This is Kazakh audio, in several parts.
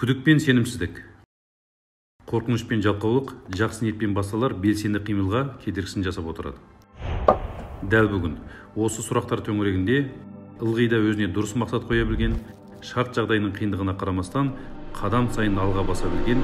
Күдік пен сенімсіздік. Қорқыныш пен жалқаулық жақсы ниетпен басталар белсенді қимылға кедергісін жасап отырады. Дәл бүгін осы сұрақтар төңірегінде ылғи да өзіне дұрыс мақсат қоя білген, шарт жағдайының қиындығына қарамастан қадам сайын алға баса білген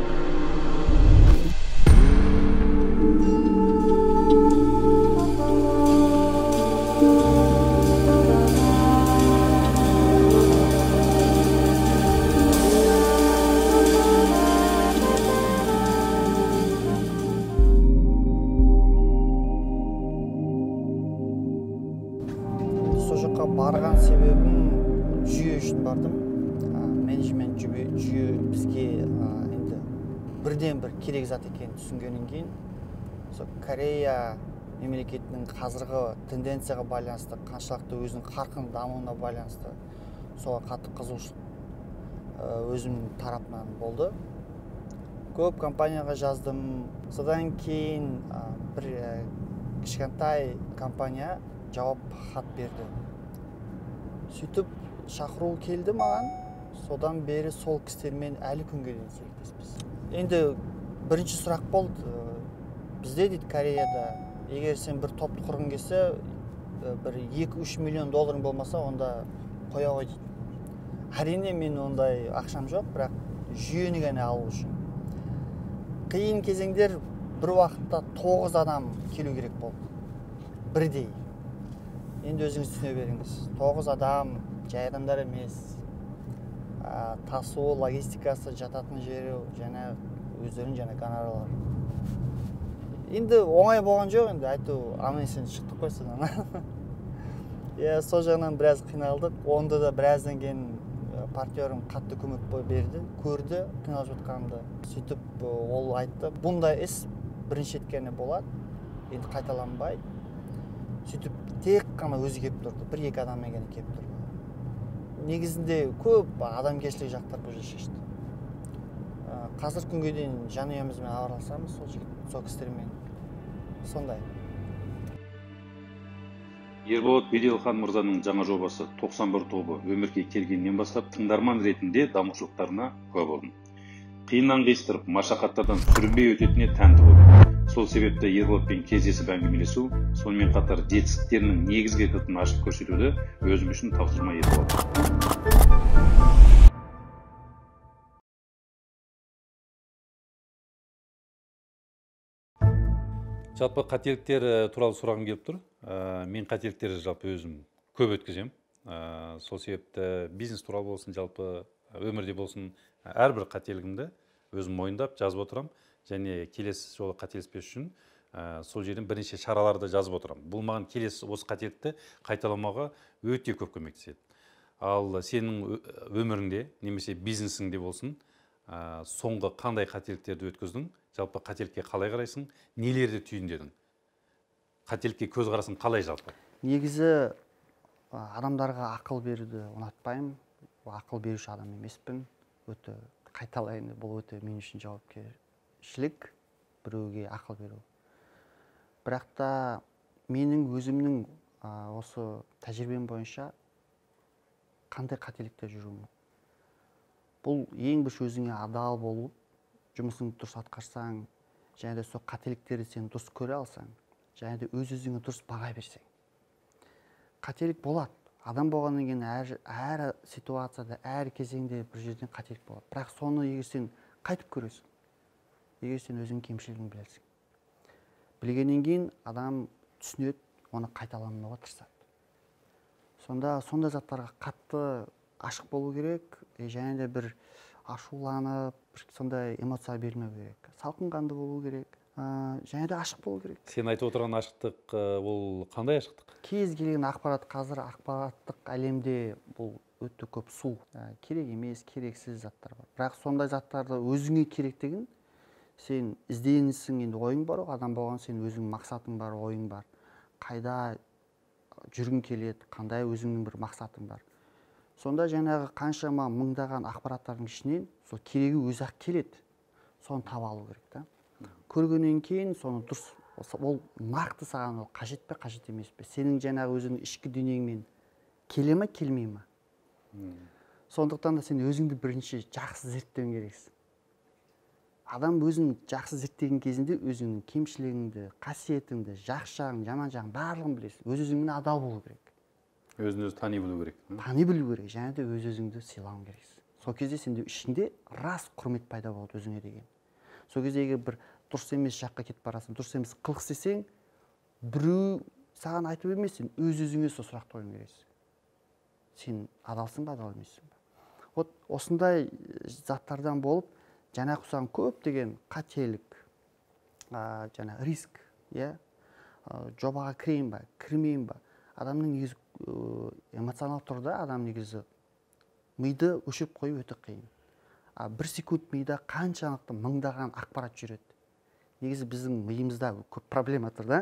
барған себебім жүйе үшін бардым. Менеджмент жүйе бізге енді бірден бір керек зат екенін түсінгеннен кейін, Корея мемлекетінің қазіргі тенденцияға байланысты, қаншалықты өзінің қарқынды дамуына байланысты соға қатты қызығушылық өзім тарапынан болды. Көп компанияға жаздым. Содан кейін бір кішкентай компания жауап хат берді. Сөйтіп шақыру келді маған, содан бері сол кісілермен әлі күнге дейін серіктеспіз. Енді бірінші сұрақ болды, бізде дейді Кореяда, егер сен бір топты құрғың келсе, бір 2-3 миллион долларың болмаса, онда қоя ғой дейді. Әрине мен ондай ақшам жоқ, бірақ жүйені ғана алу үшін. Қиын кезеңдер бір уақытта 9 адам келу керек болды. Бірдей. Енді өзіңіз түсіне беріңіз. 9 адам, жай адамдар емес. Тасуы, логистикасы, жататын жері, және өздерінің және гонорарлар. Енді оңай болған жоқ, енді айту, аман-есен шықтық қой содан. Сол жағынан біраз қиналдық. Онда да біраздан кейін партнерім қатты көмек берді, көрді қиналып жатқанымды. Сөйтіп ол айтты, бұндай іс бірінші еткені болады, енді қайталанбай. Сөйтіп тек қана өзі кеп тұрды, 1-2 адаммен ғана кеп тұрды. Негізінде көп адамгершілік жақтар бұл жерде шешті. Қазір күнге дейін жанұямызбен хабарласамыз, сол кісілермен. Сондай. Ерболат Беделхан мырзаның жаңа жобасы 91 тобы өмірге келгеннен бастап тыңдарман ретінде дамушылықтарына куә болдым. Қиыннан қиыстырып, машақаттардан сүрінбей өтетіне тәнті болдым. Сол себепті Ерболатпен кездесіп әңгімелесу, сонымен қатар жетістіктерінің негізгі кілтін ашып көрсетуді өзім үшін тапсырма етіп алдым. Жалпы қателіктер туралы сұрағым келіп тұр. Мен қателіктерді жалпы өзім көп өткіземін. Сол себепті бизнес туралы болсын, жалпы өмірде болсын, әрбір қателігімді өзім мойындап жазып отырам. Және келесі жолы қателеспес үшін сол жерден бірнеше шараларды жазып отырам. Бұл маған келесі осы қателікті қайталамауға өте көп көмектеседі. Ал сенің өміріңде, немесе бизнесіңде болсын, соңғы қандай қателіктерді өткіздің, жалпы қателікке қалай қарайсың, нелерді түйіндедің? Қателікке көзқарасың қалай жалпы? Негізі адамдарға ақыл беруді ұнатпаймын. Ақыл беруші адам емеспін. Өте қайталайын, бұл өте мен үшін жауапкершілік, біреуге ақыл беру. Бірақ та менің өзімнің осы тәжірибем бойынша қандай қателікте жүруім. Бұл ең бірінші өзіңе адал болу, жұмысыңды дұрыс атқарсаң, және де сол қателіктерді сен дұрыс көре алсаң, және де өз-өзіңе дұрыс баға берсең. Қателік болады. Адам болғаннан кейін әр ситуацияда, әр кезеңде бір жерден қателік болады. Бірақ соны егер сен қайтып көресің, егер сен өзің кемшілігін білесің. Білгеннен кейін адам түсінеді, оны қайталамауға тырысады. Сонда заттарға қатты ашық болу керек, және де бір ашуланып, сондай эмоция бермеу керек. Салқынқанды болу керек, және де ашық болу керек. Сен айтып отырған ашықтық, ол қандай ашықтық? Кез келген ақпарат, қазір ақпараттық әлемде бұл өте көп су. Керек емес, керексіз заттар бар. Бірақ сондай заттарды өзіңе керектігін сен ізденісің, енді ойың бар, адам болған сен өзің мақсатың бар, ойың бар. Қайда жүргің келеді, қандай өзіңнің бір мақсатың бар. Сонда жаңағы қаншама мыңдаған ақпараттардың ішінен сол керегі өзі-ақ келеді. Соны таба алу керек та. Көргеннен кейін соны дұрыс, ол нақты саған қажет пе, қажет емес пе? Сенің жаңағы өзіңнің ішкі дүниеңмен келе ме, келмей ме? Сондықтан да сен өзіңді бірінші жақсы зерттеуің керексің. Адам өзін жақсы зерттеген кезінде өзіңнің кемшілігіңді, қасиетіңді, жақсы жағың, жаман жағың барлығын білесің. Өз-өзіңмен адал болу керек. Өзін-өзі тани білу керек. Тани білу керек, және де өз-өзіңді сыйлауың керексің. Сол кезде сенде ішінде рас құрмет пайда болады өзіңе деген. Сол кезде егер бір дұрыс емес жаққа кетіп барасың, дұрыс емес қылық істесең, біреу саған айтып емес, сен өз-өзіңе сол сұрақты қоюың керексің. Сен адалсың ба, адал емессің ба? Вот осындай заттардан болып, жаңағы саған көптеген қателік, жаңа риск, жобаға кірейін ба, кірмейін ба? Адамның негізі эмоционал тұрда адам негізі миды өшіріп қою өте қиын. Бір секунд мида қаншалықты мыңдаған ақпарат жүреді. Негізі біздің миымызда көп проблема тұр да.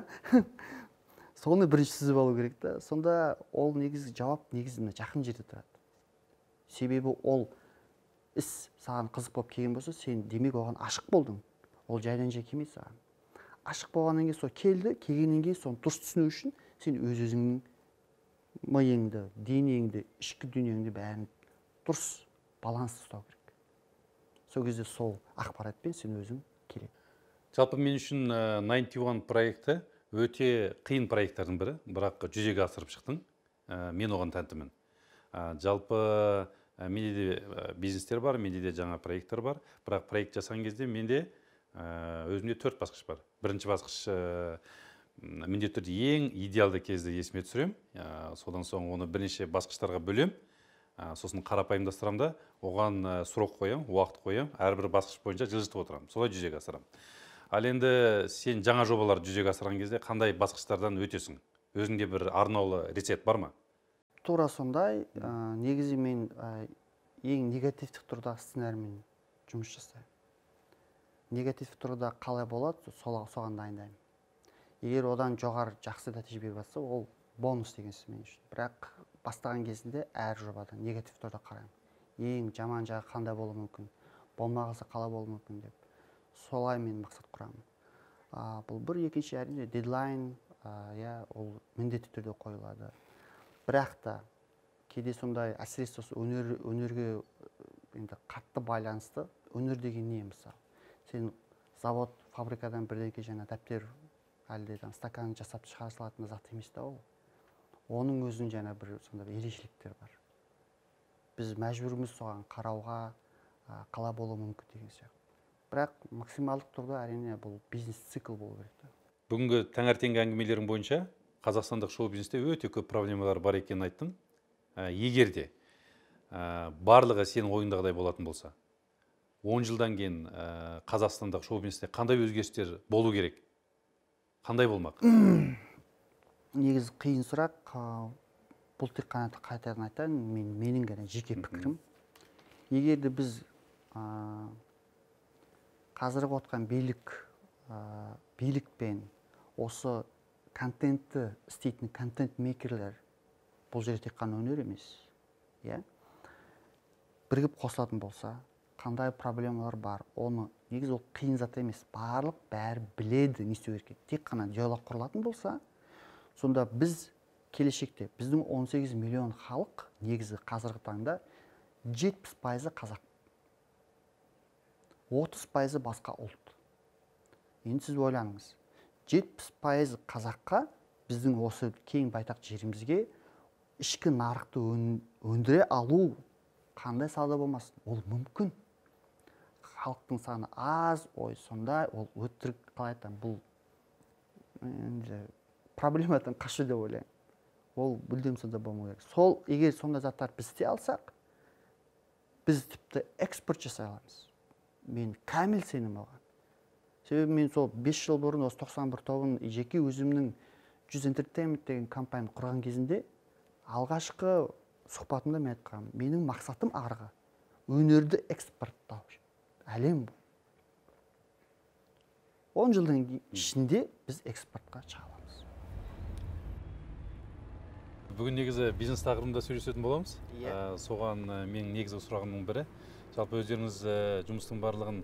Соны бірінші сүзіп алу керек та. Сонда ол негізі жауап негізі жақын жерде тұрады. Себебі ол іс саған қызық болып келген болса, сен демек оған ашық болдың. Ол жайдан жай келмей саған. Ашық болғаннан кейін сол келді, келгеннен кейін соны дұрыс түсіну үшін сен өз-өзіңнің миыңды, денеңді, ішкі дүниеңді бәрін дұрыс баланс ұстау керек. Сол кезде сол ақпаратпен сен өзің келеді. Жалпы мен үшін 91 проекті өте қиын проекттардың бірі, бірақ жүзеге асырып шықтың. Мен оған тәнтімін. Жалпы менде де бизнестер бар, менде де жаңа проекттер бар. Бірақ проект жасаған кезде менде өзімде 4 басқыш бар. Бірінші басқыш міндетті түрде ең идеалды кезді есіме түсірем. Содан соң оны бірнеше басқыштарға бөлем. Сосын қарапайымдастырам да, оған срок қоям, уақыт қоям, әрбір басқыш бойынша жылжытып отырам. Солай жүзеге асырам. Ал енді сен жаңа жобалар жүзеге асырған кезде қандай басқыштардан өтесің? Өзіңде бір арнаулы рецепт бар ма? Тура сондай, негізі мен ең негативтік тұрдағы сценариймен жұмыс жасаймын. Негативтік тұрда қалай болады, соған дайындаймын. Егер одан жоғары жақсы нәтиже беріп жатса, ол бонус деген сөз мен үшін. Бірақ бастаған кезінде әр жобадан негативтік тұрда қараймын. Ең жаман жағы қандай болуы мүмкін, болмағысы қалай болуы мүмкін деп. Солай мен мақсат құрамын. Бұл бір екінші әрине дедлайн, ол міндетті түрде қойылады. Бірақ та кейде сондай әсіресе өнерге енді қатты байланысты. Өнер деген не мысалы? Сен завод, фабрикадан бірдеңке жаңа дәптер, әлде стакан жасап шығара салатын зат емес та ол. Оның өзінің жаңа бір сондай ерекшеліктер бар. Біз мәжбүрміз соған қарауға, қалай болуы мүмкін деген сияқты. Бірақ максималдық тұрда әрине бұл бизнес цикл болу керек. Бүгінгі таңертеңгі әңгімелерің бойынша қазақстандық шоу-бизнесте өте көп проблемалар бар екенін айттың. Егер де барлығы сенің ойыңдағыдай болатын болса, 10 жылдан кейін қазақстандық шоу-бизнесте қандай өзгерістер болу керек? Қандай болмақ? Негізі қиын сұрақ. Бұл тек қана қайтадан айтайын, менің ғана жеке пікірім. Егер де біз қазіргі отқан билікпен осы контентті істейтін контент-мейкерлер, бұл жерде тек қана өнер емес, бірігіп қосылатын болса, қандай проблемалар бар, оны негізі ол қиын зат емес, бәрі біледі не істеу керек. Тек қана диалог құрылатын болса, сонда біз келешекте біздің 18 миллион халық негізі қазіргі таңда 70% қазақ, 30% басқа ұлт. Енді сіз ойланыңыз, 70% қазаққа біздің осы кең байтақ жерімізге ішкі нарықты өндіре алу қандай салада болмасын? Ол мүмкін. Халықтың саны аз, сондай, ол өтірік қалай айтам, бұл проблемадан қашу деп ойлаймын. Ол мүлдем сонда болмау керек. Сол, егер сондай заттар біз істей алсақ, біз тіпті экспорт жасай аламыз. Мен кәміл сенім алған. Себебі мен сол 5 жыл бұрын осы 91 тобын жеке өзімнің 100 Entertainment деген компанияны құрған кезінде алғашқы сұхбатымда мен айтқанмын, менің мақсатым арғы өнерді экспорттау. Әлем бұл. 10 жылдың ішінде біз экспортқа шыға аламыз. Бүгін негізі бизнес тақырыбында сөйлесетін боламыз. Соған менің негізгі сұрағымның бірі. Жалпы өздеріңіз жұмыстың барлығын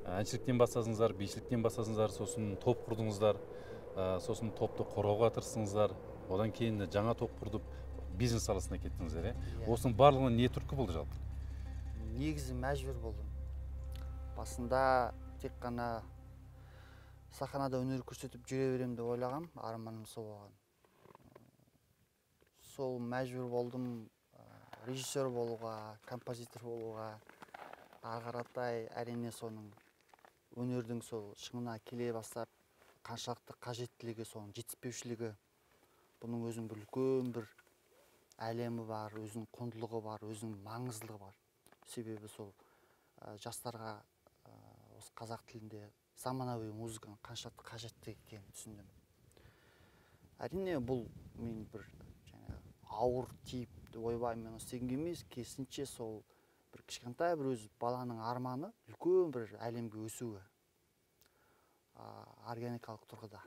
әншіліктен бастадыңыздар, бишіліктен бастадыңыздар, сосын топ құрдыңыздар, сосын топты қорғауға тырыстыңыздар. Одан кейін жаңа топ құрдып, бизнес саласына кеттіңіздер, Иә. осының барлығына не түрткі болды жалпы? Негізі мәжбүр болдым. Басында тек қана сахнада өнер көрсетіп жүре берем деп ойлағам, арманым сол болған. Сол мәжбүр болдым режиссер болуға, композитор болуға. Ары қаратай әрине соның өнердің сол шыңына келе бастап, қаншалықты қажеттілігі, соның жетіспеушілігі, бұның өзінің бір үлкен бір әлемі бар, өзінің құндылығы бар, өзінің маңыздылығы бар. Себебі сол жастарға осы қазақ тілінде заманауи музыканың қаншалықты қажетті екенін түсіндім. Әрине бұл мен бір ауыр тиіп ойбаймен істегенге емес, керісінше сол бір кішкентай бір өз баланың арманы үлкен бір әлемге өсуі, органикалық тұрғыда.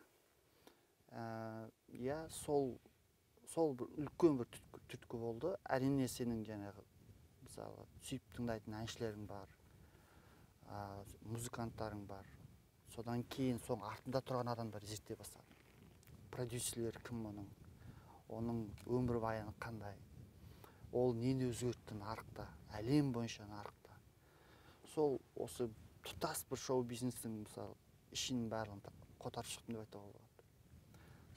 Иә, сол бір үлкен бір түрткі болды. Әрине сенің жаңағы мысалы сүйіп тыңдайтын әншілерің бар, музыканттарың бар. Содан кейін соң артында тұрған адамдар зерттей бастады. Продюсерлер кім оның өмірбаяны қандай, ол нені өзгертті нарықта, әлем бойынша нарықта. Сол осы тұтас бір шоу-бизнестің мысалы ішінің барлығын қотарып шықтым деп айтуға болады.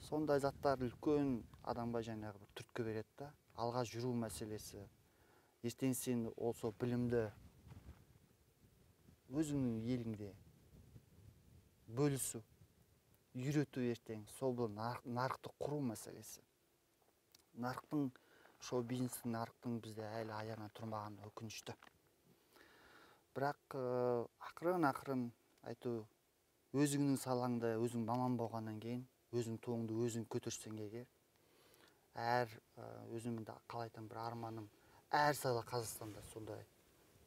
Сондай заттар үлкен адамға жаңағы бір түрткі береді да, алға жүру мәселесі. Ертең сен осы білімді өзіңнің еліңде бөлісу, үйрету ертең, сол бұл нарықты құру мәселесі. Нарықтың, шоу-бизнестің нарықтың бізде әлі аяғынан тұрмаған өкінішті. Бірақ ақырын айту, өзіңнің салаңда өзің маман болғаннан кейін, өзің туыңды өзің көтерсең егер, өзімді қалайтын бір арманым, әр сала Қазақстанда сондай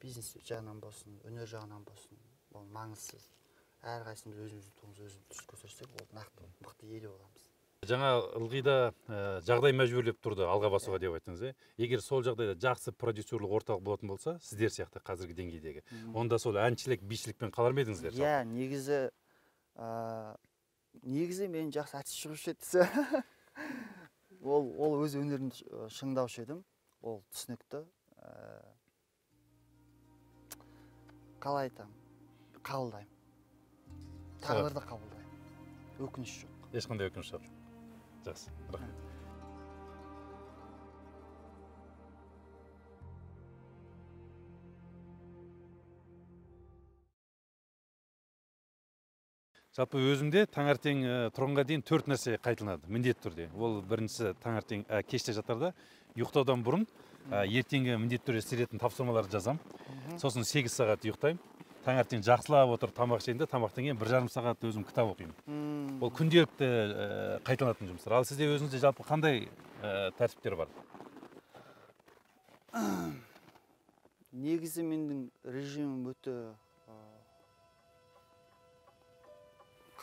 бизнес жағынан болсын, өнер жағынан болсын, ол маңызсыз. Әрқайсымыз өзіміздің туымызды өзіміз дұрыс көтерсек, ол нақты мықты ел боламыз. Жаңа ылғида жағдай мәжбүрлеп тұрды алға басуға деп айттыңыз. Егер сол жағдайда жақсы продюсерлік орталық болатын болса, сіздер сияқты қазіргі деңгейдегі, онда сол әншілік, бишілікпен қалар ма едіңіздер? Иә, негізі мен жақсы әртіс шығушы еді. Ол өз өнерін шыңдаушы едім. Ол түсінікті. Қалай айтам? Қабылдаймын. Тағдырды қабылдаймын. Өкініш жоқ. Ешқандай өкініш жоқ. Жақсы, рахмет. Жалпы өзімде таңертең тұрғанға дейін 4 нәрсе қайталанады, міндетті түрде. Ол біріншісі таңертең кеште жатарда ұйықтаудан бұрын ертеңгі міндетті түрде істелетін тапсырмаларды жазам. Сосын 8 сағат ұйықтаймын. Таңертең жақсылап отырып тамақ ішемін, тамақтан кейін 1,5 сағат өзім кітап оқимын. Ол күнделікті қайталанатын жұмыстар. Ал сізде өзіңізде жалпы қандай тәртіптер бар? Негізі менің режимім өте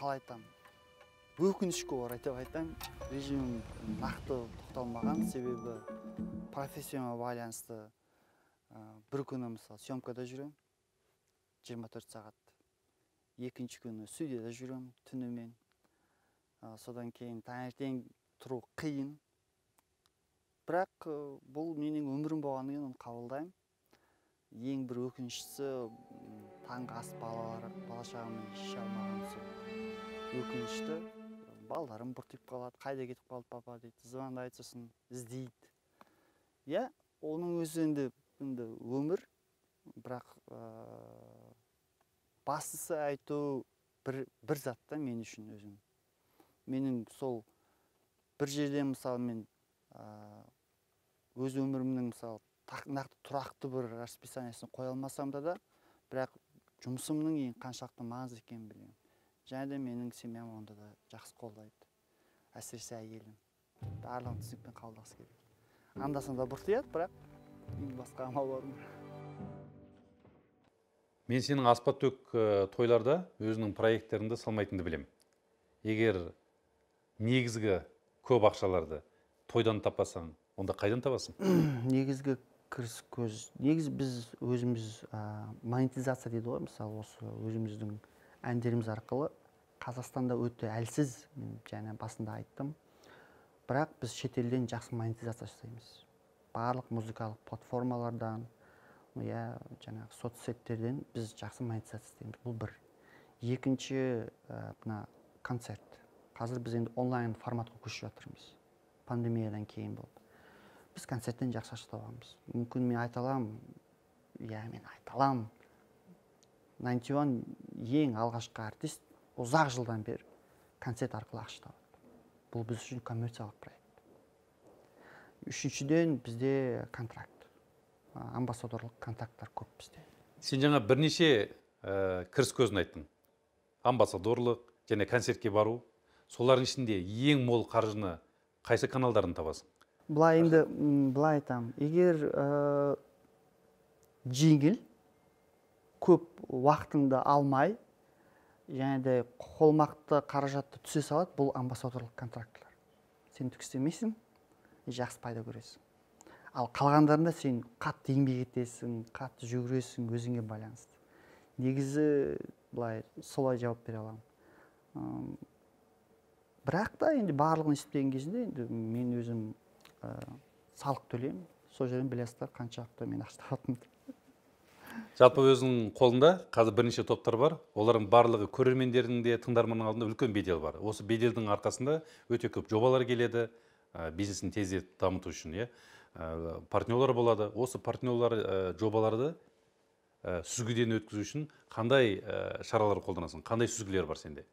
қалай айтам? Өкінішке орай деп айтам. Режимім нақты тоқталмаған, себебі профессияма байланысты бір күні мысалы съемкада жүрем, 24 сағат. Екінші күні студияда жүрем түнімен. Содан кейін таңертең тұру қиын. Бірақ бұл менің өмірім болғаннан кейін оны қабылдаймын. Ең бір өкініштісі таңғы ас бала-шағаммен іше алмаған сол өкінішті. Балаларым бұртып қалады, қайда кетіп қалды папа дейді, звондайды, сосын іздейді. Иә, оның өзі енді өмір. Бірақ бастысы айту бір затта мен үшін өзім. Менің сол бір жерде мысалы мен өз өмірімнің мысалы нақты тұрақты бір расписаниясын қоя алмасам да, бірақ жұмысымның ең қаншалықты маңызды екенін білемін. Және де менің семьям онда да жақсы қолдайды. Әсіресе әйелім. Барлығын түсінікпен қабылдағысы келеді. Анда-санда бұртияды, бірақ басқа амал бар ма? Мен сенің аспа-төк тойларда өзінің проекттеріңді салмайтынды білем. Егер негізгі көп ақшаларды тойдан тапасаң, онда қайдан табасың? Негізгі кіріс көз. Негіз біз өзіміз монетизация дейді ғой, мысалы осы өзіміздің әндеріміз арқылы Қазақстанда өте әлсіз, мен жаңа басында айттым. бірақ біз шетелден жақсы монетизация жасаймыз. Барлық музыкалық платформалардан, жаңағы соцсеттерден біз жақсы монетизация істейміз. Бұл бір. Екінші, мына концерт. Қазір біз енді онлайн форматқа көшіп жатырмыз. Пандемиядан кейін болды. Біз концерттен жақсы ақша табамыз. Мүмкін мен айта аламын, мен айта аламын. 91 ең алғашқы артист ұзақ жылдан бері концерт арқылы ақша табады. Бұл біз үшін коммерциялық проект. Үшіншіден бізде контракт. Амбассадорлық контракттар көп бізде. Сен жаңа бірнеше кіріс көзін айттың. Амбассадорлық және концертке бару. Солардың ішінде ең мол қаржыны қайсы каналдардан табасың? Былай айтамын. Егер жеңіл, көп уақытыңды алмай, және де қолмақты қаражатты түсе салады, бұл амбассадорлық контрактлар. Сен түк істемейсің, жақсы пайда көресің. Ал қалғандарында сен қатты еңбек етесің, қатты жүгіресің, өзіңе байланысты. Негізі солай жауап бере аламын. Бірақ та енді барлығын есептеген кезінде енді мен өзім салық төлеймін. Сол жерден білесіздер қаншалықты мен ақша табатынымды. Жалпы өзінің қолында қазір бірнеше топтар бар. Олардың барлығы көрермендердің де, тыңдарманның алдында үлкен бедел бар. Осы беделдің арқасында өте көп жобалар келеді, бизнесін тездетіп дамыту үшін, партнерлар болады. Осы партнерлар жобаларды сүзгіден өткізу үшін қандай шаралар қолданасың? Қандай сүзгілер бар сенде?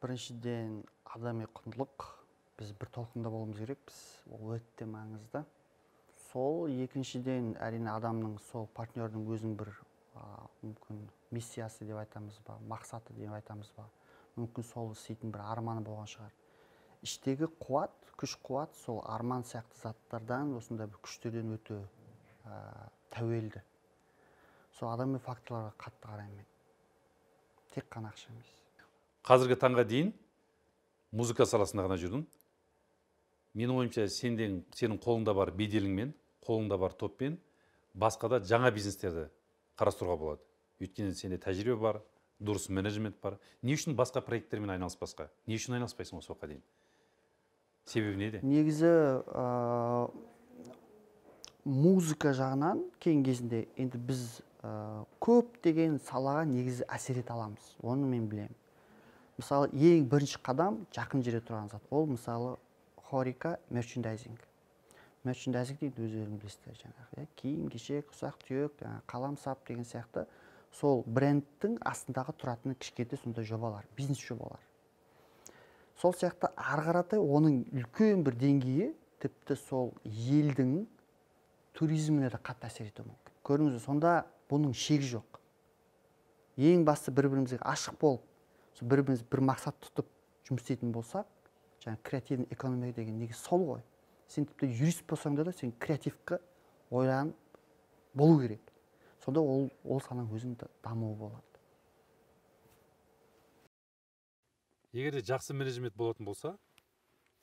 Біріншіден, адами құндылық. Біз бір толқында болуымыз керекпіз. Ол өте маңызды. Сол, екіншіден, әрине адамның, сол партнердің өзінің бір мүмкін миссиясы деп айтамыз ба, мақсаты деп айтамыз ба, мүмкін сол істейтін бір арманы болған шығар. Іштегі қуат, күш қуат, сол арман сияқты заттардан, осындай бір күштерден өте тәуелді. Сол адами факторларға қатты қараймын. Тек қана ақша емес. Қазіргі таңға дейін музыка саласында ғана жүрдің. Менің ойымша сенің қолыңда бар беделіңмен, қолыңда бар топпен басқа да жаңа бизнестерді қарастыруға болады. Өйткені сенде тәжірибе бар, дұрыс менеджмент бар. Не үшін басқа проекттермен айналыспасқа? Не үшін айналыспайсың осы уақытқа дейін? Себебі неде? Негізі музыка жағынан кейін кезінде енді біз көп деген салаға негізі әсер ете аламыз. Оны мен білемін. Мысалы, ең бірінші қадам жақын жерде тұрған зат. Ол мысалы хорика мерчендайзинг. Мерчендайзинг дейді, өздерің білесіздер жаңағы. Киім, кешек, ұсақ түйек, қалам сап деген сияқты сол брендтің астындағы тұратын кішкентай сондай жобалар, бизнес жобалар. Сол сияқты ары қаратай оның үлкен бір деңгейі тіпті сол елдің туризміне де қатты әсер етуі мүмкін. Көрдіңіз, сонда бұның шегі жоқ. Ең басты бір-бірімізге ашық болып, бір-біріміз бір мақсат тұтып жұмыс істейтін болсақ, жаңа креативный экономика деген негізі сол ғой. Сен тіпті юрист болсаң да сен креативқа ойланып болу керек. Сонда ол санаң өзің дамуы болады. Егер де жақсы менеджмент болатын болса,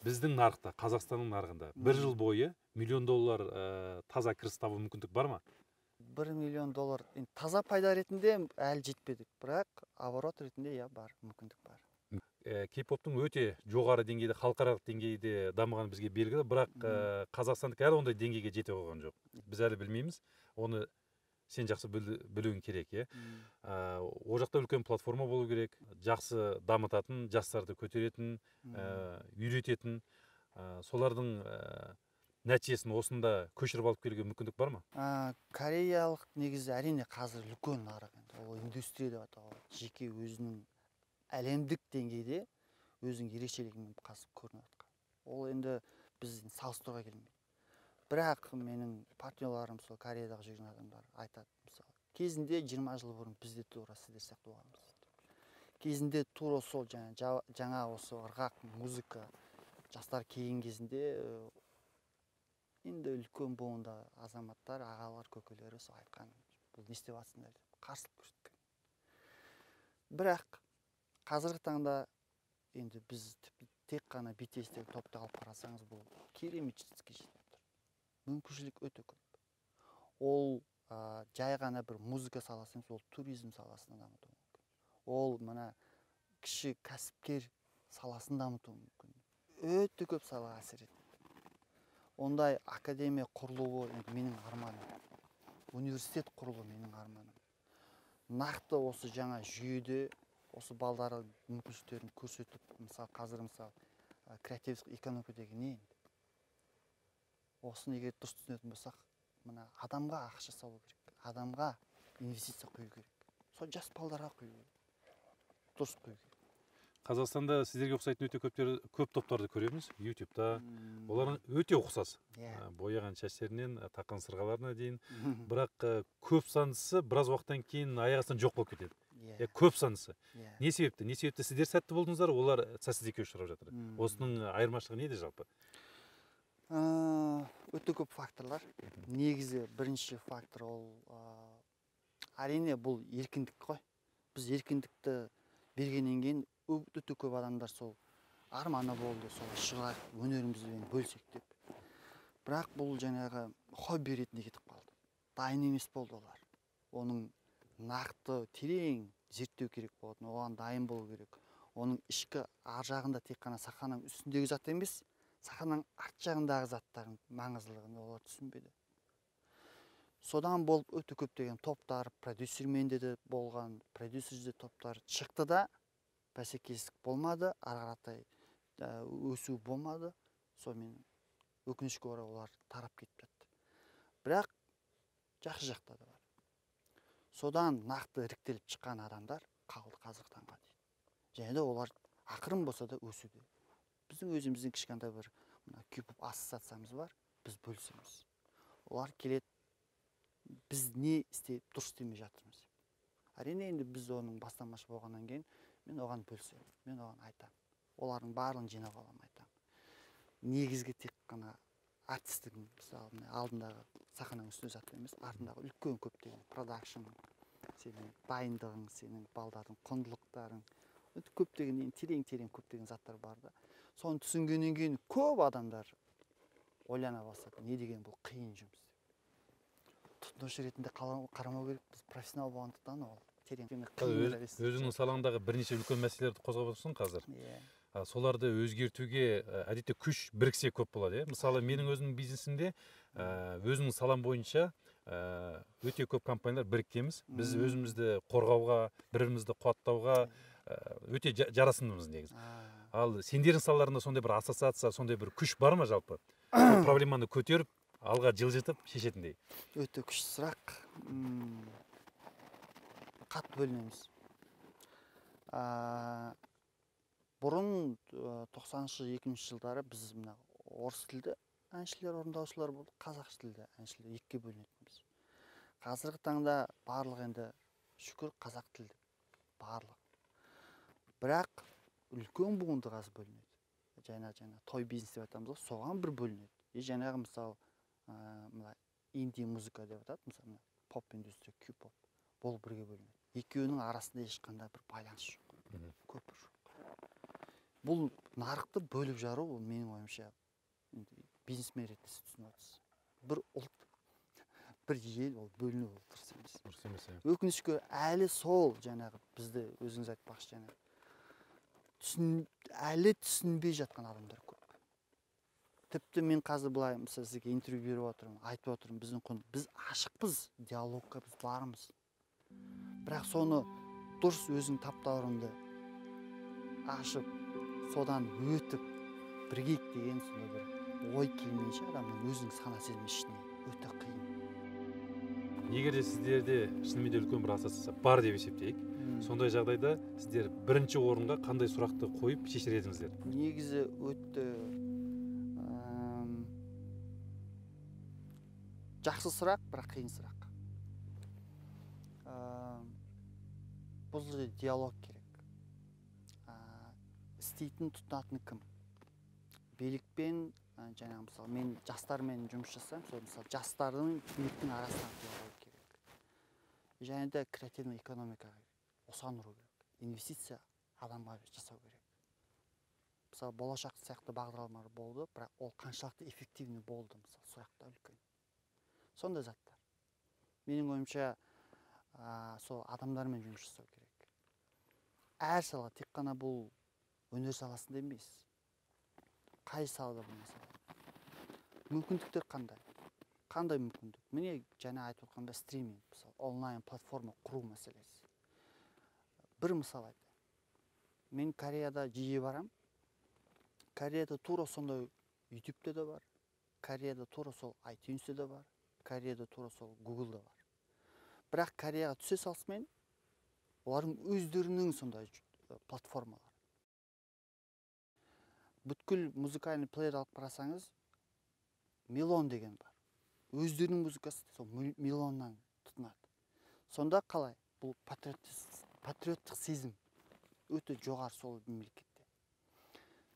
біздің нарықта, Қазақстанның нарығында бір жыл бойы $1 миллион таза кіріс табу мүмкіндік бар ма? $1 миллион таза пайда ретінде әлі жетпедік, бірақ оборот ретінде бар, мүмкіндік бар. Кей-поптың өте жоғары деңгейде, халықаралық деңгейде дамыған бізге белгілі, бірақ қазақстандық әлі ондай деңгейге жете қойған жоқ. Біз әлі білмейміз. Оны сен жақсы білуің керек, О жақта үлкен платформа болу керек, жақсы дамытатын, жастарды көтеретін, үйрететін, солардың нәтижесін осында көшіріп алып келуге мүмкіндік бар ма? Кореялық негізі әрине қазір үлкен нарық. Ол индустрия деп атауға, жеке өзінің әлемдік деңгейде өзінің ерекшелігімен қазір көрініп жатқан. Ол енді біз салыстыруға келмейді. Бірақ менің партнерларым сол Кореядағы жүрген адамдар айтады, мысалы, кезінде 20 жыл бұрын бізде тура сіздер сияқты болғанбыз. Кезінде тура сол жаңа осы ырғақ музыка жастар келген кезінде енді үлкен буында азаматтар, ағалар, көкелері сол айтқан, бұл не істеп жатсыңдар деп қарсылық көрсеткен. Бірақ қазіргі таңда енді біз тек қана BTS-тегі топты алып қарасаңыз, бұл керемет жетістікке жетіп тұр. Мүмкіншілік өте көп. Ол жай ғана бір музыка саласы, ол туризм саласын дамыту мүмкін. Ол мына кіші кәсіпкер саласын дамыту мүмкін. Өте көп салаға әсер етеді. Ондай академия құрылуы менің арманым. Университет құрылуы менің арманым. Нақты осы жаңа жүйеде осы балдарға мүмкіншіліктерін көрсетіп, мысалы қазір креативтік экономика деген не енді? Осыны егер дұрыс түсінетін болсақ, мына адамға ақша салу керек, адамға инвестиция құю керек. Сол жас балдарға құю керек. Дұрыс құю керек. Қазақстанда сіздерге ұқсайтын өте көп топтарды көреміз ютубта. Олар өте ұқсас. Бояған шаштерінен таққан сырғаларына дейін. Бірақ көп санысы біраз уақыттан кейін аяғынан жоқ болып кетеді. Көп санысы. Не себепті? Не себепті сіздер сәтті болдыңыздар, олар сәтсіздікке ұшырап жатыр. Осының айырмашылығы неде жалпы? Өте көп факторлар. Негізі бірінші фактор ол әрине бұл еркіндік қой. Біз еркіндікті бергеннен кейін өте көп адамдар сол арманы болды, сол шығайық, өнерімізбен бөлсек деп. Бірақ бұл жаңағы хобби ретінде кетіп қалды. Дайын емес болды олар. Оның нақты терең зерттеу керек болатын, оған дайын болу керек. Оның ішкі ар жағында тек қана сахнаның үстіндегі зат емес, сахнаның арт жағындағы заттардың маңыздылығын олар түсінбеді. Содан болып өте көптеген топтар, продюсерменде де болған, продюсерде топтар шықты да, бәсекелестік болмады, ары қаратай өсу болмады. Сонымен өкінішке орай олар тарап кетіп жатты. Бірақ жақсы жақтары да бар. Содан нақты іріктеліп шыққан адамдар қалды қазіргі таңға дейін. Және де олар ақырын болса да өсуде. Біздің өзіміздің кішкентай бір Q-pop ассоциациямыз бар, біз бөлісеміз. Олар келеді, біз не істеп, дұрыс істемей жатырмыз. Әрине енді біз оның бастамашы болғаннан кейін мен оған бөлісемін, мен оған айтамын. Олардың барлығын жинап аламын, айтамын. Негізгі тек қана артистігін, мысалы, алдындағы сахнаның үстінде зат емес, артындағы үлкен көптеген продакшн, сенің дайындығың, сенің балдардың құндылықтарың, көптеген терең көптеген заттар бар да. Соны түсінгеннен кейін көп адамдар ойлана бастады, не деген бұл қиын жұмыс. Тұтынушы ретінде қарамау керек, біз профессионал болғандықтан ол терең. Өзіңнің салаңдағы бірнеше үлкен мәселелерді қозғап отырсың қазір. Соларды өзгертуге әдетте күш біріксе көп болады. Мысалы, менің өзімнің бизнесімде өзімнің салам бойынша өте көп компаниялар біріккенбіз. Біз өзімізді қорғауға, бірімізді қуаттауға өте жарасымдымыз негізі. Ал сендердің салаларында сондай бір ассоциация, сондай бір күш бар ма жалпы? Проблеманы көтеріп, алға жылжытып шешетіндей. Өте күшті сұрақ. Қатты бөлінеміз. Бұрын 90-шы 2000-ші жылдары біз орыс тілді әншілер, орындаушылар болды, қазақ тілді әншілер екіге бөлінетінбіз. Қазіргі таңда барлық енді шүкір қазақ тілді барлық. Бірақ үлкен буынды қазір бөлінеді. Жаңа той бизнес деп айтамыз, соған бір бөлінеді. Жаңағы мысалы инди музыка деп атады, мысалы поп индустрия, Q-pop, бұл бірге бөлінеді. Екеуінің арасында ешқандай бір байланыс жоқ, көпір жоқ. Бұл нарықты бөліп жару, ол менің ойымша бизнесмен ретінде түсініп отырсыз. Бір ұлт, бір ел ол бөліну ол дұрыс емес. Өкінішке әлі сол жаңағы бізді өзіңіз айтпақшы әлі түсінбей жатқан адамдар көп. Тіпті мен қазір былай мысалы сізге интервью беріп отырмын, айтып отырмын, біз ашықпыз, диалогқа біз бармыз. Бірақ соны дұрыс өзің таптауырынды ашып, содан өтіп біргейік деген сонда бір ой келмейінше адамның өзінің сана сезімі ішіне өте қиын. Егер де сіздерде шынымен де үлкен бір ассоциация бар деп есептейік, сондай жағдайда сіздер бірінші орынға қандай сұрақты қойып шешер едіңіздер? Негізі өте жақсы сұрақ, бірақ қиын сұрақ. Бұл жерде диалог керек. Істейтін, тұтынатын кім? Билікпен, жаңағы мысалы мен жастармен жұмыс жасаймын, сол мысалы жастардың биліктің арасынан диалог керек. Және де креативный экономика осыған ұру керек. Инвестиция адамға жасау керек. Мысалы болашақ сияқты бағдарламалар болды, бірақ ол қаншалықты эффективный болды, мысалы сұрақта үлкен. Сондай заттар. Менің ойымша сол адамдармен жұмыс жасау керек. Әр сала тек қана бұл өнер саласында емес. Қай салада болмаса. мүмкіндіктер қандай мүмкіндік? Міне жаңа айтып отқанда стриминг, мысалы онлайн платформа құру мәселесі. Бір мысал айтайын. Мен Кореяда жиі барам. Кореяда тура сондай YouTube'те де бар. Кореяда тура сол iTunes'те де бар. Кореяда тура сол Google'да бар. Бірақ Кореяға түсе салысымен олардың өздерінің сондай платформалары. Бүткіл музыкальный плеер алып қарасаңыз, Мелон деген бар. Өздерінің музыкасы сол Мелоннан тұтынады. Сонда қалай? Бұл патриоттық сезім өте жоғары сол мемлекетте.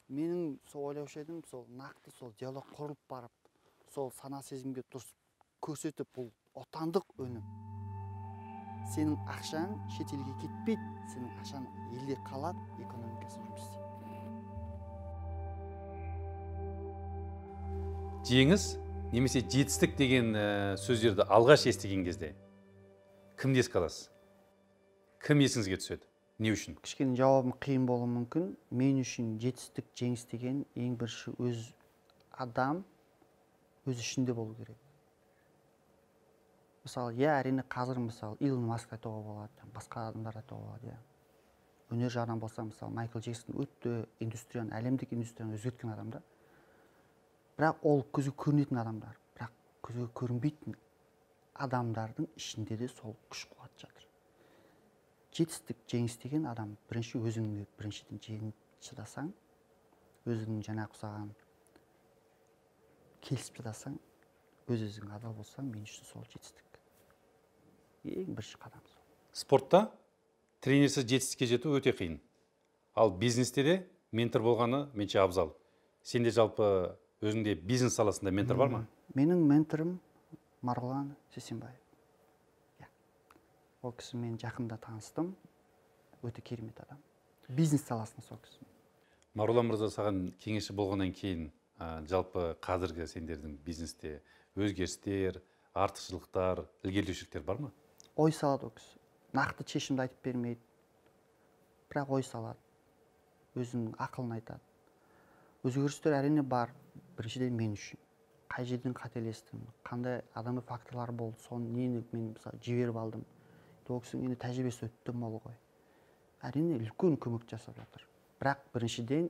Менің сол ойлаушы едім, сол нақты сол диалог құрылып барып, сол сана сезімге дұрыс көрсетіп, бұл отандық өнім. Сенің ақшаң шетелге кетпейді, сенің ақшаң елде қалады, экономикасы жұмыс істейді. Жеңіс немесе жетістік деген сөздерді алғаш естіген кезде кімді еске аласыз? Кім есіңізге түседі? Не үшін? Кішкене жауабым қиын болуы мүмкін. Мен үшін жетістік, жеңіс деген ең бірінші өз адам өз ішінде болу керек. Мысалы, әрине қазір мысалы Илон Маск айтуға болады, басқа адамдар айтуға болады, Өнер жағынан болса, мысалы Майкл Джексон өтті индустрияны, әлемдік индустрияны өзгерткен адам да. Бірақ ол көзге көрінетін адамдар, бірақ көзге көрінбейтін адамдардың ішінде де сол күш қуат жатыр. Жетістік, жеңіс деген адам бірінші өзіңді біріншіден жеңіп шыдасаң, өзіңнің жаңа құсаған келісіп шыдасаң, өз-өзің адал болсаң, мен үшін сол жетістік. Ең бірінші қадам сол. Спортта тренерсіз жетістікке жету өте қиын. Ал бизнесте де ментор болғаны менше абзал. Сенде жалпы өзіңде бизнес саласында ментор бар ма? Менің менторым Марғұлан Сесенбаев. Ол кісі мен жақында таныстым. Өте керемет адам. Бизнес саласында сол кісі. Марғұлан мырза саған кеңесші болғаннан кейін жалпы қазіргі сендердің бизнесте өзгерістер, артықшылықтар, ілгерілеушіліктер бар ма? Ой салады ол кісі. Нақты шешімді айтып бермейді. Бірақ ой салады. Өзінің ақылын айтады. Өзгерістер әрине бар. Біріншіден мен үшін. Қай жерден қателестім, қандай адамы факторлар болды, соны нені мен мысалы жіберіп алдым. Ол кісінің енді тәжірибесі өтті мол ғой. Әрине үлкен көмек жасап жатыр. Бірақ біріншіден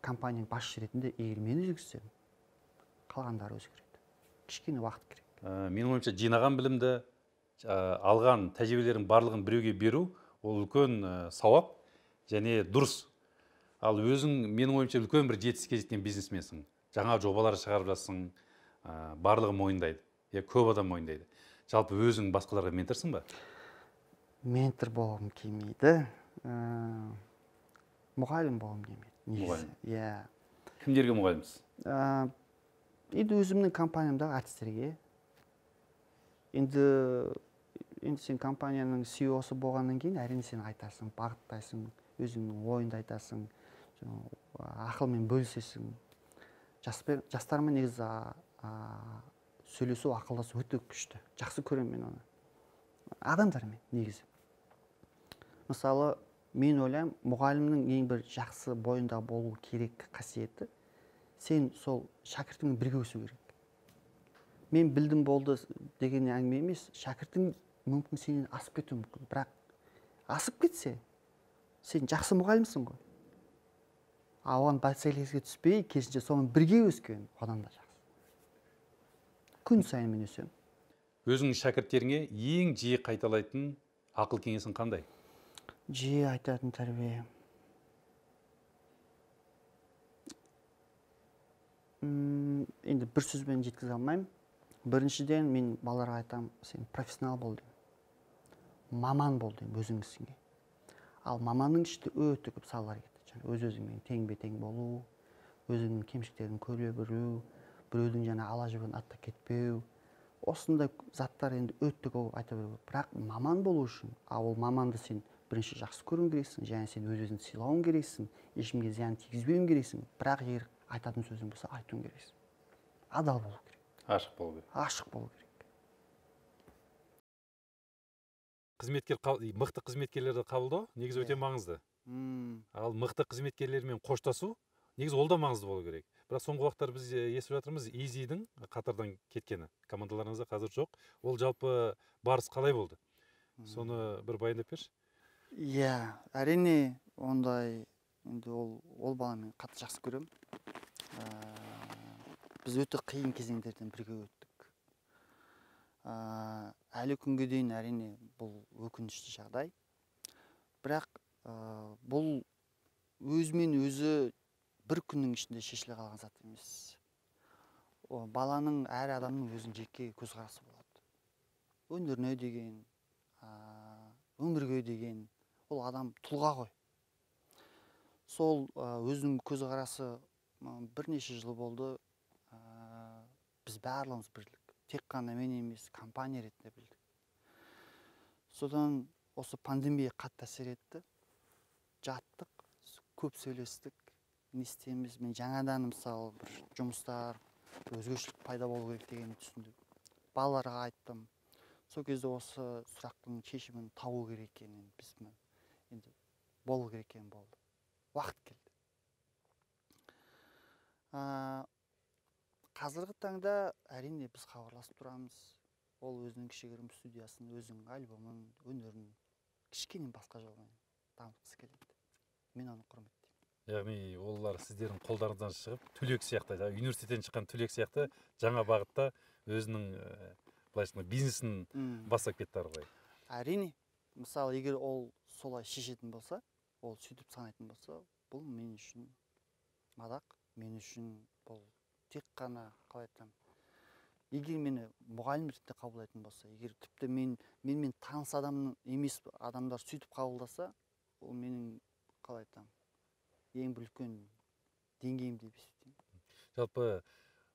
компанияның басшысы ретінде егер мен өзгерсем, қалғандары өзгереді. Кішкене уақыт керек. Менің ойымша жинаған білімді, алған тәжірибелердің барлығын біреуге беру, ол үлкен сауап және дұрыс. Ал өзің менің ойымша үлкен бір жетістікке жеткен бизнесменсің. Жаңа жобалар шығарып жатсың, барлығы мойындайды. Көп адам мойындайды. Жалпы өзің басқаларға менторсың ба? Ментор болғым келмейді. Мұғалім болғым келмейді. Мұғалім. Кімдерге мұғалімсіз? Енді өзімнің компаниямдағы артистерге. Енді сен компанияның CEO-сы болғаннан кейін әрине сен айтасың, бағыттайсың, өзіңнің ойыңды айтасың, ақылмен бөлісесің. Жастармен негізі сөйлесу, ақылдасу өте күшті. Жақсы көремін мен оны. Адамдармен негізі. Мысалы, мен ойлаймын, мұғалімнің ең бір жақсы бойында болу керек қасиеті, сен сол шәкіртіңмен бірге өсу керек. Мен білдім болды деген әңгіме емес, шәкіртің мүмкін сенен асып кетуі мүмкін. Бірақ асып кетсе, сен жақсы мұғалімсің ғой. Оған бәсекелеске түспей, керісінше соның бірге өскен одан да жақсы. Күн сайын мен өсемін. Өзіңнің шәкірттеріңе ең жиі қайталайтын ақыл кеңесің қандай? Жиі айтатын тәрбие. Енді бір сөзбен жеткізе алмаймын. Біріншіден мен балаларға айтамын, сен профессионал бол деймін. Маман бол деймін өзің ісіңе. Ал маманның ішінде өте көп салалар кетті. Өз-өзіңмен тең-бе-тең болу, өзіңнің кемшіліктерін көре білу, біреудің жаңа ала жібін атта кетпеу. Осындай заттар енді өте көп айта беру. Бірақ маман болу үшін, ол маманды сен бірінші жақсы көруің керексің, және сен өз-өзіңді сыйлауың керексің, ешкімге зиян тигізбеуің керексің. Бірақ егер айтатын сөзің болса, айтуың керексің. Адал болу керек. Ашық болу керек. Ашық болу керек. Мықты қызметкерлерді қабылдау негізі өте маңызды. Ал мықты қызметкерлермен қоштасу негізі ол да маңызды болу керек. Бірақ соңғы уақыттар біз естіп жатырмыз Изидің Қатардан кеткені. Командаларыңызда қазір жоқ. Ол жалпы барыс қалай болды? Соны бір баяндап берші. Иә, әрине ондай енді ол баламен қатты жақсы көремін. Біз өте қиын кезеңдерден бірге өттік. Әлі күнге дейін әрине бұл өкінішті жағдай. Бірақ бұл өзімен өзі бір күннің ішінде шешіле қалған зат емес. Баланың, әр адамның өзінің жеке көзқарасы болады. Өнеріне деген, өмірге деген, ол адам тұлға ғой. Сол өзінің көзқарасы бірнеше жыл болды. Біз барлығымыз білдік. Тек қана мен емес, компания ретінде білдік. Содан осы пандемия қатты әсер етті. Жаттық, көп сөйлестік. Не істейміз? Мен жаңадан мысалы бір жұмыстар, өзгешілік пайда болу керек дегенді түсіндім. Балаларға айттым. Сол кезде осы сұрақтың шешімін табу керек екенін, біз енді болу керек екені болды. Уақыт келді. Қазіргі таңда әрине біз хабарласып тұрамыз. Ол өзінің кішігірім студиясын, өзінің альбомын, өнерін кішкене басқа жолмен дамытқысы келеді. Мен оны құрметтеймін. Яғни олар сіздердің қолдарыңыздан шығып, түлек сияқты, университеттен шыққан түлек сияқты жаңа бағытта өзінің бизнесін бастап кетті ары қарай. Әрине, мысалы, егер ол солай шешетін болса, ол сөйтіп санайтын болса, бұл мен үшін мадақ, мен үшін бұл тек қана, қалай айтсам, егер мені мұғалім ретінде қабылдайтын болса, егер тіпті менімен таныс адамның емес адамдар сөйтіп қабылдаса, ол менің, қалай айтсам, ең бір үлкен деңгейім деп есептеймін. Жалпы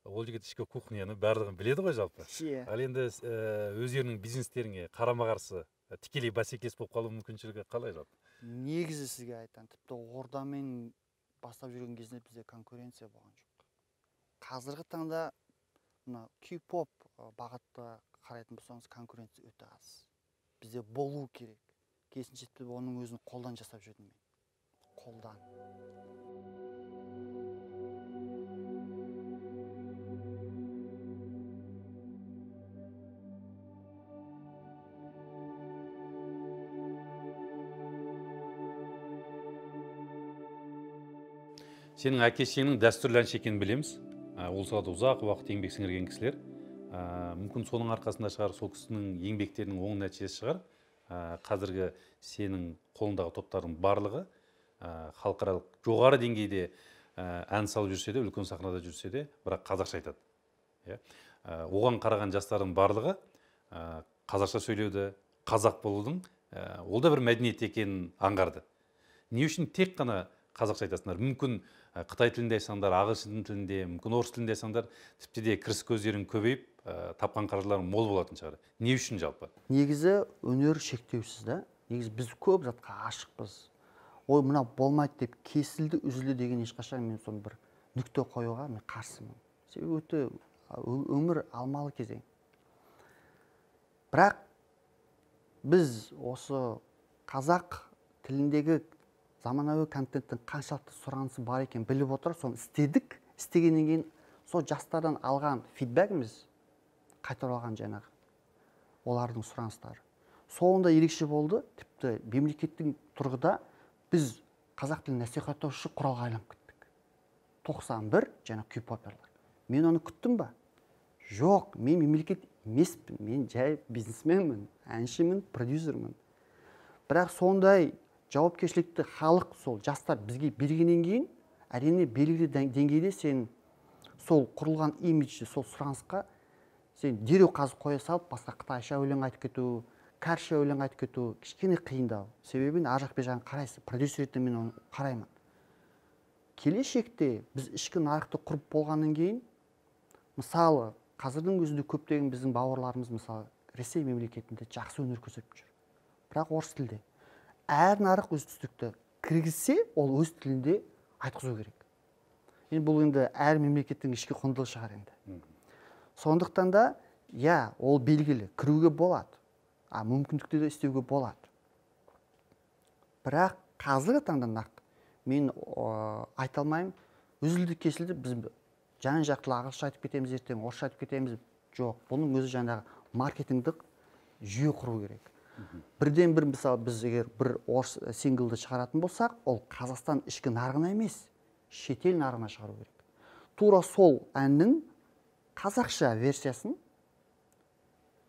ол жігіт ішкі кухняны барлығын біледі ғой жалпы. Ал енді өздерінің бизнестеріне қарама-қарсы тікелей бәсекелес болып қалу мүмкіншілігі қалай жалпы? Негізі сізге айтам, тіпті ордамен бастап жүрген кезде бізде конкуренция болған жоқ. Қазіргі таңда мына кей-поп бағытта қарайтын болсаңыз, конкуренция өте аз. Бізде болу керек. Керісінше оның өзін қолдан жасап жүрдім мен. Қолдан. Сенің әке-шешеңнің дәстүрлі әнші екенін білеміз. Ол салада ұзақ уақыт еңбек сіңірген кісілер. Мүмкін соның арқасында шығар, сол кісінің еңбектерінің оң нәтижесі шығар. Қазіргі сенің қолындағы топтардың барлығы халықаралық жоғары деңгейде ән салып жүрсе де, үлкен сахнада жүрсе де, бірақ қазақша айтады. Оған қараған жастардың барлығы қазақша сөйлеуді, қазақ болудың, ол да бір мәдениет екенін аңғарды. Не үшін тек қана қазақша айтасыңдар? Мүмкін Қытай тілінде айтсаңдар, ағылшын тілінде, мүмкін орыс тілінде айтсаңдар, тіпті де кіріс көздерің көбейіп, тапқан қаржыларың мол болатын шығар. Не үшін жалпы? Негізі өнер шектеусіз да. Негізі біз көп затқа ашықпыз. Ой, мына болмайды деп кесілді, үзілді деген ешқашан мен соны бір нүкте қоюға мен қарсымын. Себебі өте өмір алмалы кезең. Бірақ біз осы қазақ тіліндегі заманауи контенттің қаншалықты сұранысы бар екен біліп отыр, соны істедік. Істегеннен кейін сол жастардан алған фидбагіміз қайтарып алған жаңағы олардың сұраныстары. Соңында ерекше болды. Тіпті мемлекеттің тұрғыда біз қазақ тілін насихаттаушы құралға айналып кеттік. 91 жаңа кей-поперлар. Мен оны күттім ба? Жоқ, мен мемлекет емеспін. Мен жай бизнесменмін, әншімін, продюсермін. Бірақ сондай жауапкершілікті халық, сол жастар бізге бергеннен кейін, әрине белгілі деңгейде сен сол құрылған имиджі, сол сұранысқа сен дереу қазып қоя салып, басқа қытайша өлең айтып кету, кәрше өлең айтып кету кішкене қиындау. Себебі ар жақ бер жағын қарайсың, продюсер ретінде мен оны қараймын. Келешекте біз ішкі нарықты құрып болғаннан кейін, мысалы, қазірдің өзінде көптеген біздің бауырларымыз, мысалы, Ресей мемлекетінде жақсы өнер көрсетіп жүр. Бірақ орыс тілде. Әр нарық өз түстікті кіргізсе, ол өз тілінде айтқызу керек. Енді бұл енді әр мемлекеттің ішкі құндылығы шығар енді. Сондықтан да, я, ол белгілі, кіруге болады. Мүмкіндікті де істеуге болады. Бірақ қазіргі таңда нақ мен айта алмаймын, үзілді кесілді біз жан жақтылы ағылшынша айтып кетеміз, ертең орысша айтып кетеміз. Жоқ, бұның өзі жаңағы маркетингдік жүйе құру керек. Бірден бір мысалы біз егер бір орыс синглды шығаратын болсақ, ол Қазақстан ішкі нарығына емес, шетел нарығына шығару керек. Тура сол әннің қазақша версиясын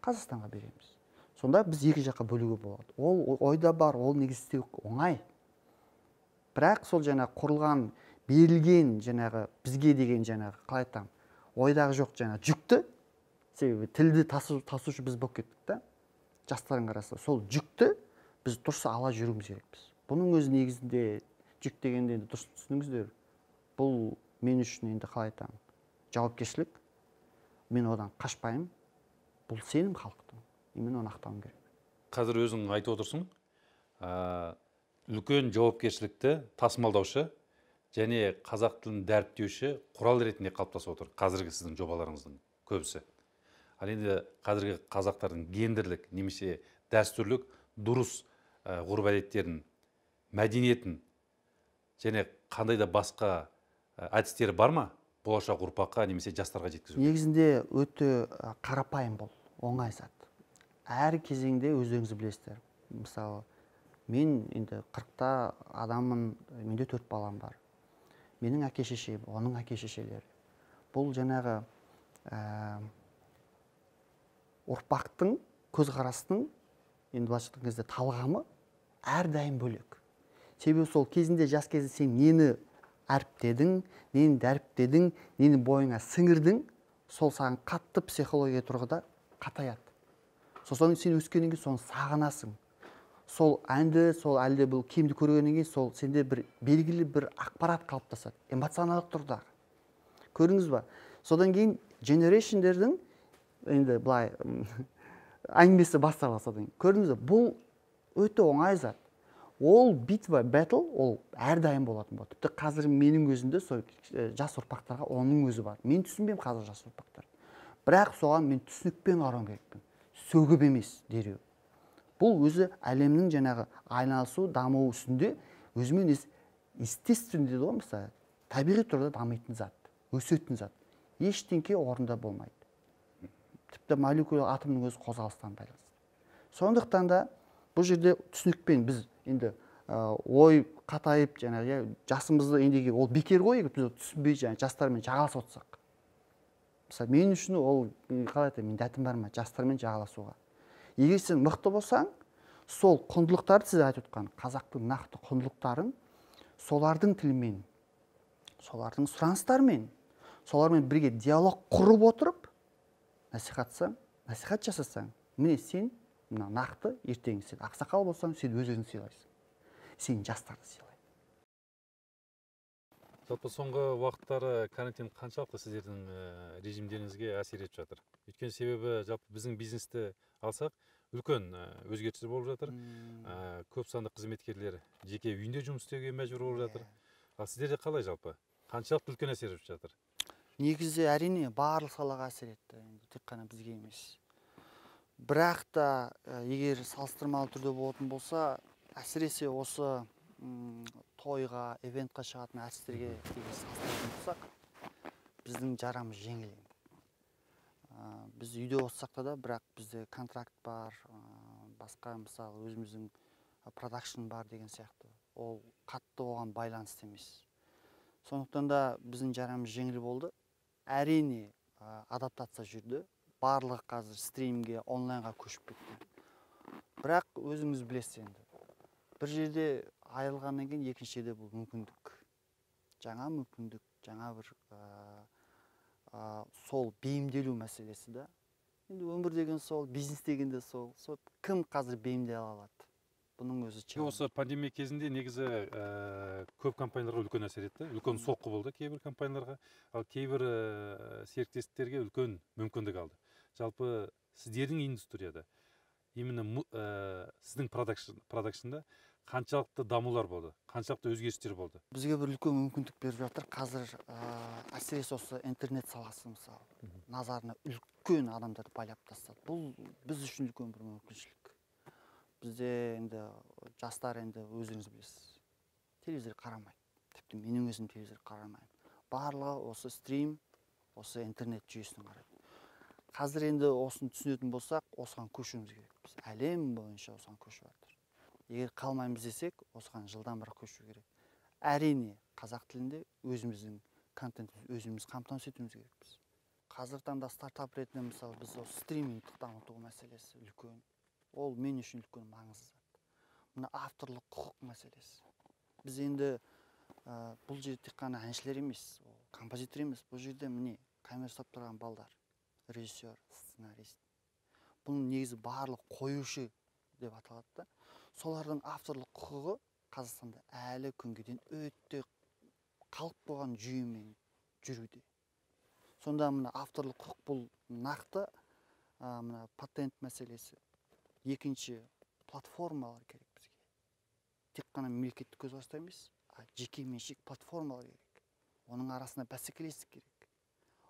Қазақстанға береміз. Сонда біз екі жаққа бөлуге болады. Ол ойда бар, ол негізі істеу оңай. Бірақ сол жаңағы құрылған, берілген жаңағы бізге деген жаңағы қалай айтам, ойдағы жоқ жаңағы жүкті, себебі тілді тасушы біз болып кеттік та. Жастардың қараса, сол жүкті біз дұрыс ала жүруіміз керекпіз. Бұның өзі негізінде жүк дегенде енді дұрыс түсініңіздер. Бұл мен үшін енді қалай айтам, жауапкершілік. Мен одан қашпаймын. Бұл сенім халықтың. Мен оны ақтауым керек. Қазір өзің айтып отырсың, үлкен жауапкершілікті тасымалдаушы және қазақ тілін дәріптеуші құрал ретінде қалыптасып отыр қазіргі сіздің жобаларыңыздың көбісі. Ал енді қазіргі қазақтардың гендерлік немесе дәстүрлік дұрыс ғұрып әдеттерін, мәдениетін және қандай да басқа әдістері бар ма болашақ ұрпаққа немесе жастарға жеткізу? Негізінде өте қарапайым бұл, оңай зат. Әр кезеңде өздеріңіз білесіздер. Мысалы, мен енді 40-та адаммын, менде 4 балам бар. Менің әке-шешем, оның әке-шешелері. Бұл жаңағы ұрпақтың, көзқарастың, енді былайша айтқан кезде талғамы әрдайым бөлек. Себебі сол кезінде, жас кезде сен нені әріптедің, нені дәріптедің, нені бойыңа сіңірдің, сол саған қатты психология тұрғыда қатаяды. Сосын сен өскеннен кейін соны сағынасың. Сол әнді, сол әлде бұл киімді көргеннен кейін сол сенде бір белгілі бір ақпарат қалыптасады. Эмоционалдық тұрғыда. Көрдіңіз ба? Содан кейін generationдердің енді былай әңгімесі басталады содан кейін. Көрдіңіз ба? Бұл өте оңай зат. Ол битва, battle, ол әрдайым болатын болады. Тіпті қазір менің өзімде сол жас ұрпақтарға оның өзі бар. Мен түсінбеймін қазір жас ұрпақтар. Бірақ соған мен түсінікпен қарауым керекпін. Сөгіп емес дереу. Бұл өзі әлемнің жаңағы айналысу, даму үстінде өзімен естественно дейді ғой, мысалы, табиғи түрде дамитын зат, өсетін зат. Ештеңке орында болмайды. Тіпті молекула атомның өзі қозғалыстан байланысты. Сондықтан да бұл жерде түсінікпен біз енді ой қатайып жаңағы жасымызды ендеге ол бекер ғой, біз түсінбей жаңағы жастармен жағаласып отырсақ. Мысалы, мен үшін ол қалай айтайын, мен дәтім бар ма жастармен жағаласуға. Егер сен мықты болсаң, сол құндылықтарды сіз айтып отқан қазақтың нақты құндылықтарын солардың тілімен, солардың сұраныстарымен, солармен бірге диалог құрып отырып, насихат жасасаң, міне сен нақты ертең сен ақсақал болсаң, сен өз-өзіңді сыйлайсың. Сен жастарды сыйлайсың. Жалпы соңғы уақыттары карантин қаншалықты сіздердің режимдеріңізге әсер етіп жатыр? Өйткені себебі жалпы біздің бизнесті алсақ, үлкен өзгерістер болып жатыр. Көп санды қызметкерлер жеке үйінде жұмыс істеуге мәжбүр болып жатыр. Ал сіздерде қалай жалпы? Қаншалықты үлкен әсер етіп жатыр? Негізі әрине барлық салаға әсер етті, тек қана бізге емес. Бірақ та егер салыстырмалы түрде болатын болса, әсіресе осы тойға, ивентқа шығатын әртістерге салыстыратын болсақ, біздің жарамыз жеңіл. Біз үйде отырсақ та, бірақ бізде контракт бар, басқа мысалы өзіміздің продакшн бар деген сияқты. Ол қатты оған байланысты емес. Сондықтан да біздің жарамыз жеңіл болды. Әрине адаптация жүрді. Барлығы қазір стримге, онлайнға көшіп кетті. Бірақ өзіңіз білесіз енді. Бір жерде айырылғаннан кейін екінші жерде бұл мүмкіндік. Жаңа мүмкіндік, жаңа бір сол бейімделу мәселесі да. Енді өмір деген сол, бизнес деген де сол. Кім қазір бейімдей алады? Бұның өзі чаң. Осы пандемия кезінде негізі көп компанияларға үлкен әсер етті. Үлкен соққы болды кейбір компанияларға, ал кейбір серіктестіктерге үлкен мүмкіндік алды. Жалпы сіздердің индустрияда, именно сіздің продакшнда қаншалықты дамулар болды, қаншалықты өзгерістер болды? Бізге бір үлкен мүмкіндік беріп жатыр. Қазір әсіресе осы интернет саласы мысалы, назарына үлкен адамдарды байлап тастады. Бұл біз үшін үлкен бір мүмкіншілік. Бізде енді жастар енді өзіңіз білесіз, телевизор қарамайды. Тіпті менің өзім телевизор қарамаймын. Барлығы осы стрим, осы интернет жүйесін қарайды. Қазір енді осыны түсінетін болсақ, осыған көшуіміз керек. Біз әлем бойынша осыған көшіп жатыр. Егер қалмаймыз десек, осыған жылдамырақ көшу керек. Әрине, қазақ тілінде өзіміздің контентімізді өзіміз қамтамасыз етуіміз керекпіз. Қазір таңда стартап ретінде мысалы біз осы стримингті дамыту мәселесі үлкен. Ол мен үшін үлкен маңызды зат. Мына авторлық құқық мәселесі. Біз енді бұл жерде тек қана әншілер емес, композитор емес. Бұл жерде міне камера ұстап тұрған балдар, режиссер, сценарист. Бұның негізі барлық қоюшы деп аталады да. Солардың авторлық құқығы Қазақстанда әлі күнге дейін өте қалып қойған жүйемен жүруде. Сонда мына авторлық құқық бұл нақты мына патент мәселесі. Екінші, платформалар керек бізге. Тек қана мемлекеттік көзқараста емес, жеке меншік платформалар керек. Оның арасында бәсекелестік керек.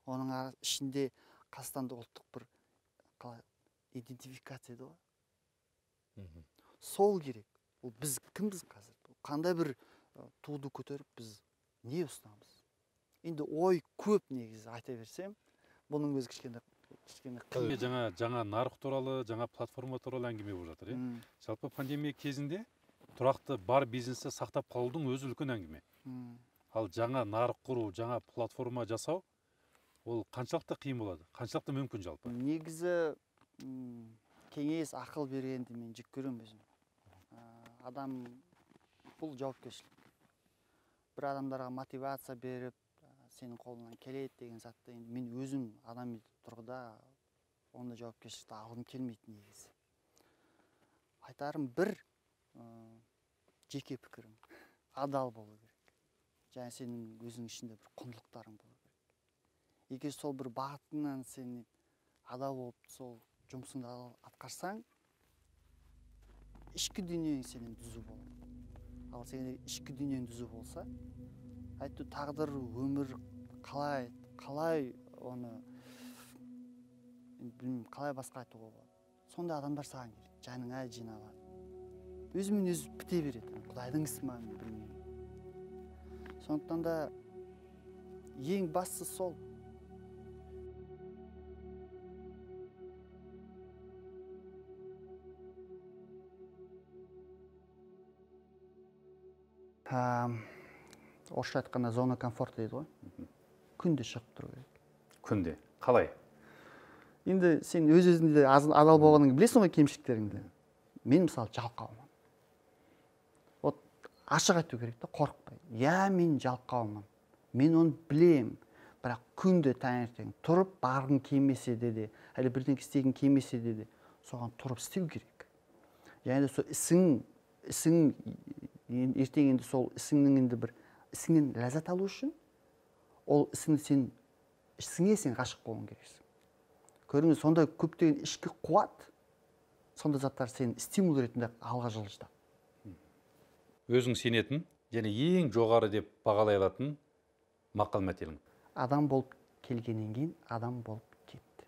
Оның ішінде Қазақстанда ұлттық бір идентификация да бар. Сол керек. Ол біз кімбіз қазір? Қандай бір туды көтеріп біз не ұстамыз? Енді ой көп негізі айта берсем, бұның өзі кішкене жаңа нарық туралы, жаңа платформа туралы әңгіме болып жатыр. Жалпы пандемия кезінде тұрақты бар бизнесті сақтап қалудың өзі үлкен әңгіме. Ал жаңа нарық құру, жаңа платформа жасау, ол қаншалықты қиын болады? Қаншалықты мүмкін жалпы? Негізі кеңес ақыл бергенді мен жек көремін өзім. Адам бұл жауапкершілік. Бір адамдарға мотивация беріп, сенің қолынан келеді деген затты мен өзім адами тұрғыда онда жауапкершілікті алғым келмейді негізі. Айтарым бір жеке пікірім, адал болу керек. Және сенің өзің ішінде бір құндылықтарың болу керек. Егер сол бір бағытыңнан сен адал болып сол жұмысыңды атқарсаң, ішкі дүниең сенің түзу болады. Ал сенің ішкі дүниең түзу болса, айтты тағдыр, өмір қалай оны білмеймін, қалай басқа айтуға болады. Сонда адамдар саған керек, жаның әлі жиналады. Өзімен өзі біте береді. Құдайдың ісі ма, білмеймін. Сондықтан да ең бастысы сол. Орысша айтқанда зона комфорта дейді ғой. Күнде шығып тұру керек. Күнде. Қалай? Енді сен өз-өзіңде адал болғаныңды білесің ғой, кемшіліктеріңді. Мен мысалы жалқаумын. Вот ашық айту керек та, қорықпай. Мен жалқаумын. Мен оны білем. Бірақ күнде таңертең тұрып барғың келмесе де, әлі бірдеңе істегің келмесе де, соған тұрып істеу керек. Және де сол ісің ертең енді сол ісіңнің енді бір ісіңнен ләззат алу үшін, ол ісіңе сен ғашық болуың керексің. Көріңіз, сонда көптеген ішкі қуат, сонда заттар сен стимул ретінде алға жылжытады. Өзің сенетін және ең жоғары деп бағалай алатын мақал мәтелің? Адам болып келгеннен кейін адам болып кетті.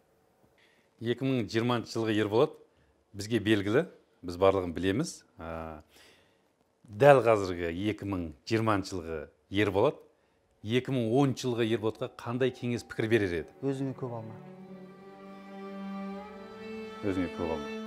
2020 жылғы Ерболат бізге белгілі, біз барлығын білеміз. Дәл қазіргі 2020 жылғы Ерболат 2010 жылғы Ерболатқа қандай кеңес пікір берер еді? Өзіңе көп алма. Өзіңе көп алма.